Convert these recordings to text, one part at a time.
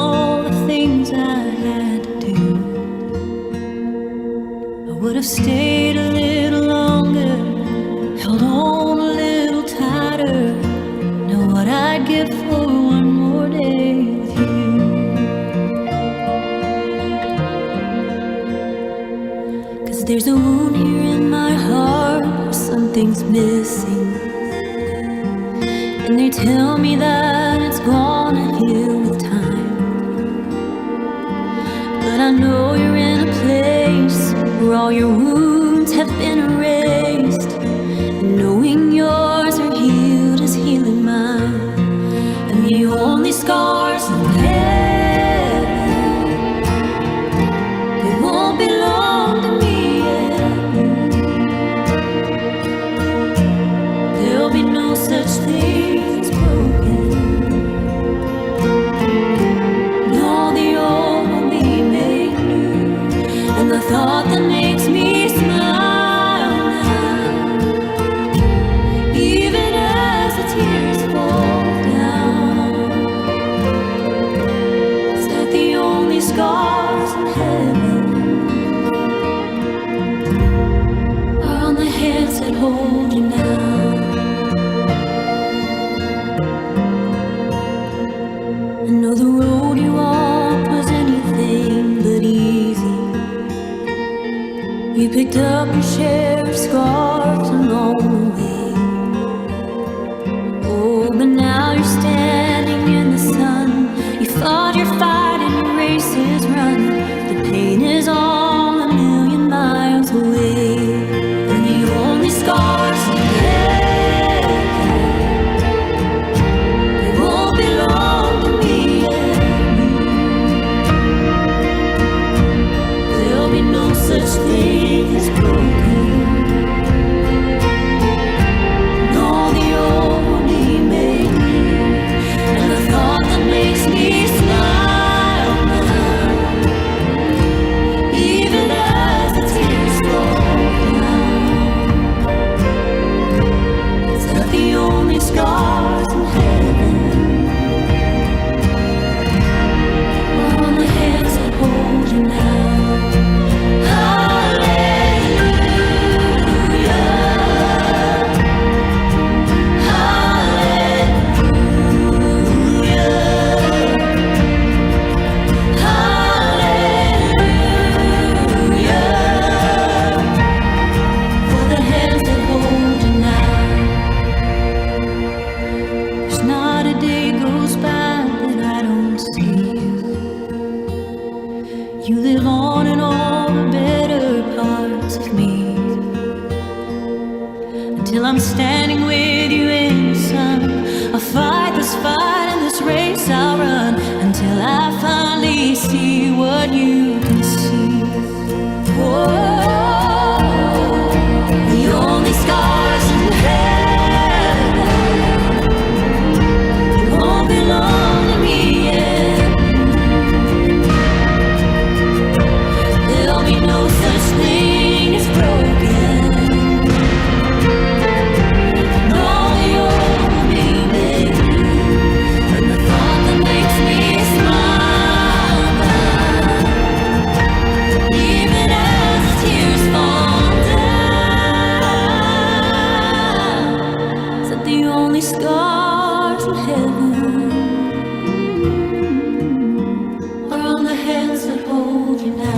all the things I had to do. I would have stayed a little longer, held on a little tighter. Know what I'd give for one more day with you. Cause there's a wound here in my heart where something's missing, and they tell me that it's gonna heal with time. But I know you're in a place where all your wounds have been erased, and knowing yours are healed is healing mine. And the only scars in heaven, they won't belong to me yet. There'll be no such thing as broken. No, the old will be made new. And the thought that makes me smile now, even as the tears fall down, is that the only scars in heaven are on the hands that hold you now. I know the road you walked was anything but easy. You picked up your share of scars along the way. Oh, but now you're standing in the sun. You fought your fight and your race is run. The pain is all a million miles away. And the only scars in heaven, they won't belong to me yet. There'll be no such thing as broken. No, the old will be made new. And the thought that makes me smile now, even as the tears fall down, is that the only scars in heaven are on the hands that hold you now. You live on in all the better parts of me, until I'm standing with you in the sun. I'll fight this fight and this race I'll run, until I finally see what you can see. Whoa, the only scars in heaven, they won't belong to me yet. There'll be no such thing as broken. No, the old will be made new. And the thought that makes me smile now, even as the tears fall down, is that the only scars in heaven are on the hands that hold you now.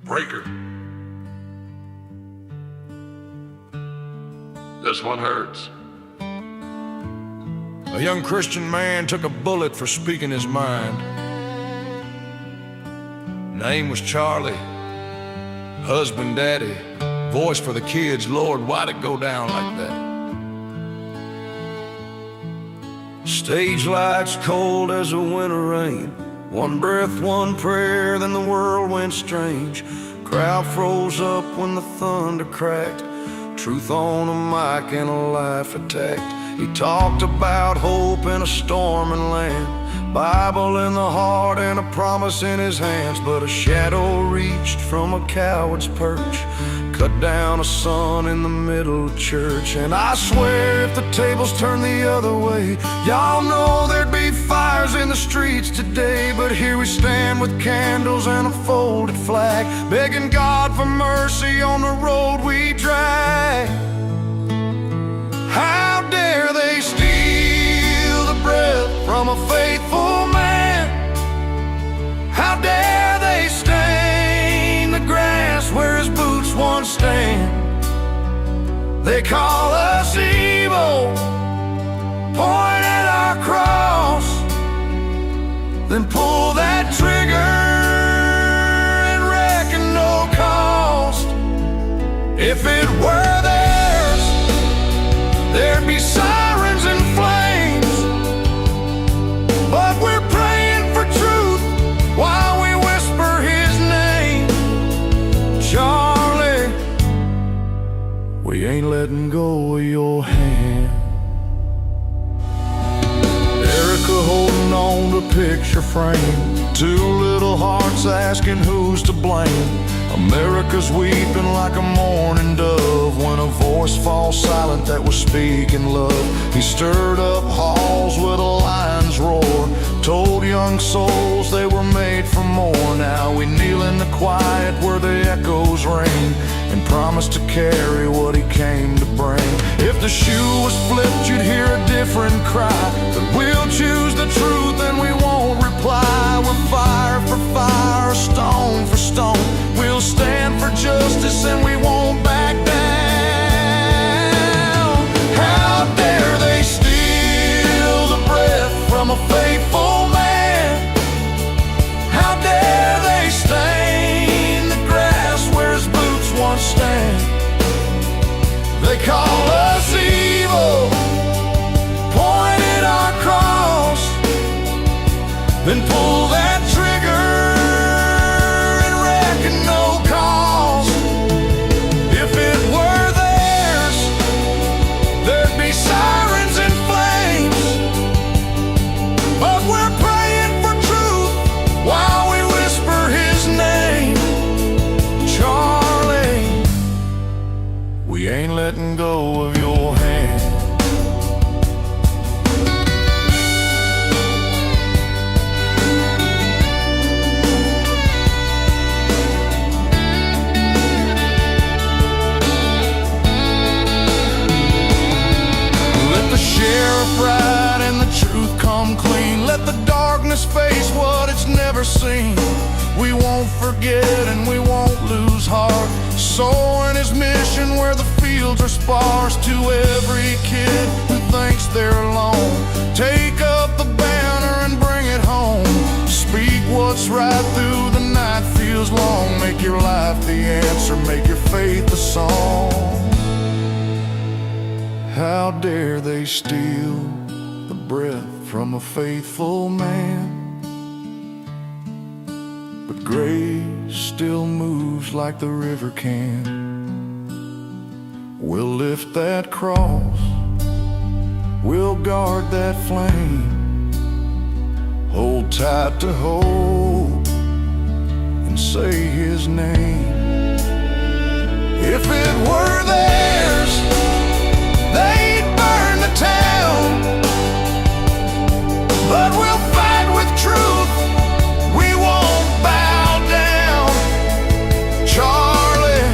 Breaker. This one hurts. A young Christian man took a bullet for speaking his mind. Name was Charlie, husband, daddy, voice for the kids. Lord, why'd it go down like that? Stage lights cold as a winter rain. One breath, one prayer, then the world went strange. Crowd froze up when the thunder cracked. Truth on a mic and a life attacked. He talked about hope in a storming land, Bible in the heart and a promise in his hands. But a shadow reached from a coward's perch, cut down a son in the middle of church. And I swear if the tables turned the other way, y'all know there'd be fires in the streets today. But here we stand with candles and a folded flag, begging God for mercy on the road we drag. How dare they steal the breath from a faithful man? How dare they stain the grass where his boots once stand? They call us evil, point at our cross, then pull that trigger and reckon no cost. If it were theirs, there'd be sirens and flames, but we're praying for truth while we whisper his name. Charlie, we ain't letting go of your hand. Erica holding on to picture frame, two little hearts asking who's to blame. America's weeping like a mourning dove when a voice falls silent that was speaking love. He stirred up halls with a lion's roar, told young souls they were made for more. Now we kneel in the quiet where the echoes ring, and promise to carry what he came to bring. If the shoe was flipped, you'd hear a different cry, but we'll choose the truth and we won't reply. We're fire for fire, stone for stone. We'll stand for justice and we won't back down. How dare they steal the breath from a faithful man? How dare they stain the grass where his boots once stand? They call us evil, point at our cross, then pull that trigger and reckon no cost. If it were theirs, there'd be sirens and flames, but we're praying for truth while we whisper his name. Charlie, we ain't letting go of your hand. Sheriff right and the truth come clean. Let the darkness face what it's never seen. We won't forget and we won't lose heart, sowing his mission where the fields are sparse. To every kid who thinks they're alone, take up the banner and bring it home. Speak what's right through the night feels long. Make your life the answer, make your faith a song. How dare they steal the breath from a faithful man? But grace still moves like the river can. We'll lift that cross, we'll guard that flame, hold tight to hope and say his name. If it were theirs, they'd burn the town, but we'll fight with truth, we won't bow down. Charlie,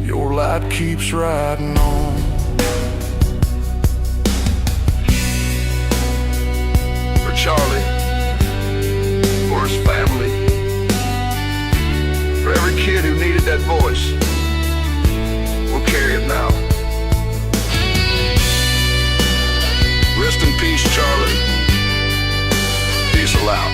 your light keeps riding on. For Charlie, for his family, for every kid who needed that voice, we'll carry it now. Rest in peace, Charlie. Peace aloud.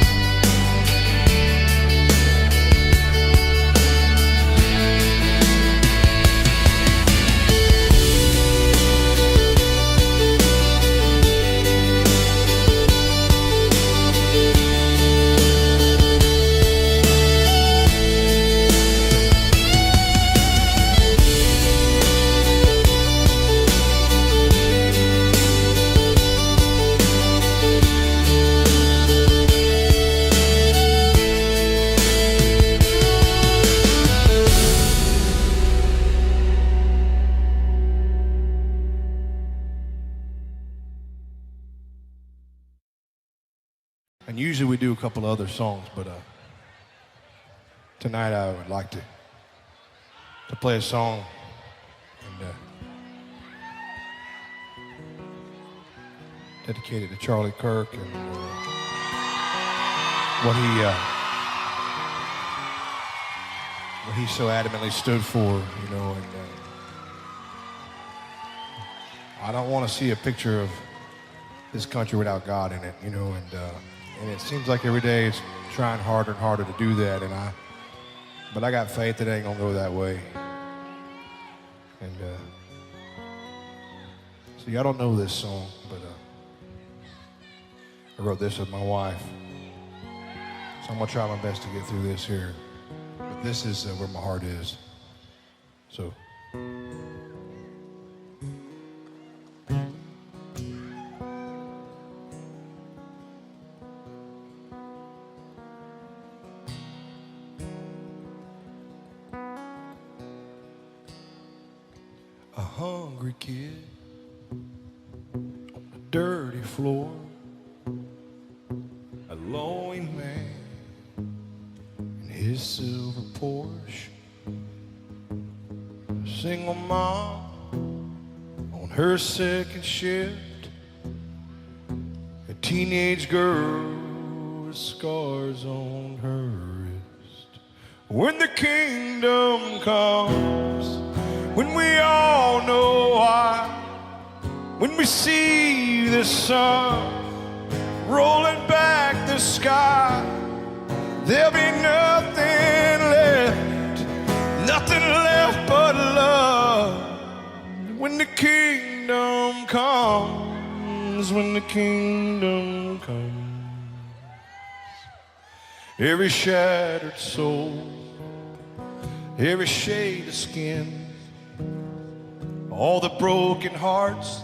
Usually we do a couple of other songs, but tonight I would like to play a song and dedicate it to Charlie KIRK and what he so adamantly stood for, you know. And I don't want to see a picture of this country without God in it, you know. And it seems like every day it's trying harder and harder to do that. But I got faith that it ain't gonna go that way. And so y'all don't know this song, but I wrote this with my wife. So I'm gonna try my best to get through this here. But this is where my heart is. So. A hungry kid on a dirty floor, a lonely man in his silver Porsche, a single mom on her second shift, a teenage girl with scars on her wrist. When the kingdom comes, when we all know why, when we see the sun rolling back the sky, there'll be nothing left but love. When the kingdom comes, when the kingdom comes, every shattered soul, every shade of skin, all the broken hearts,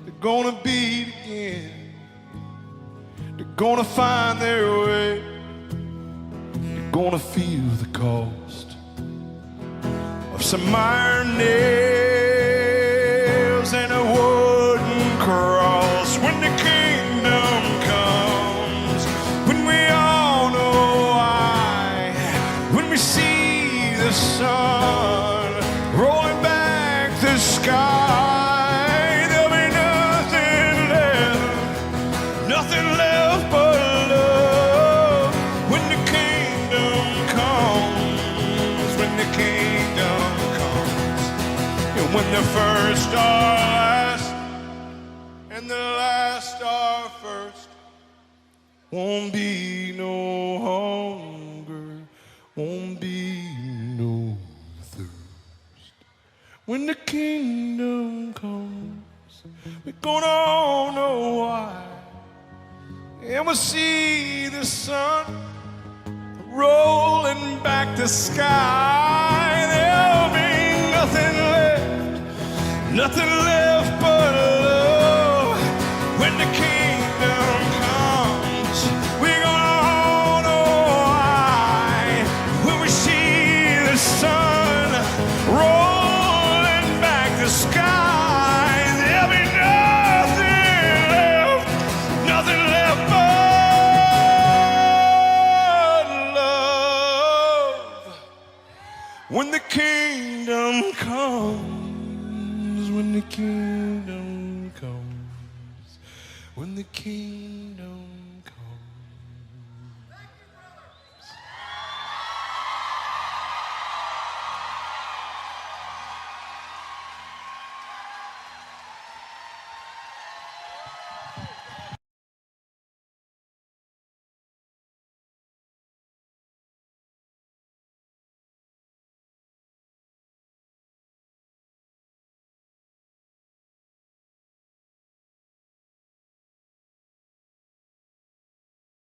they're gonna beat again. They're gonna find their way. They're gonna feel the cost of some iron nails and a wooden cross. When the kingdom comes, when we all know why, when we see the sun rolling back the sky, there'll be nothing left but love. When the kingdom comes, when the kingdom comes, and when the first are last and the last are first, won't be no hunger, won't be no thirst. When the kingdom comes, we're gonna all know why, and we'll see the sun rolling back the sky. There'll be nothing left but love. When the kingdom comes, we're gonna all know why, when we see the sun rolling back the sky, there'll be nothing left but love. When the kingdom comes, when the kingdom comes, when the kingdom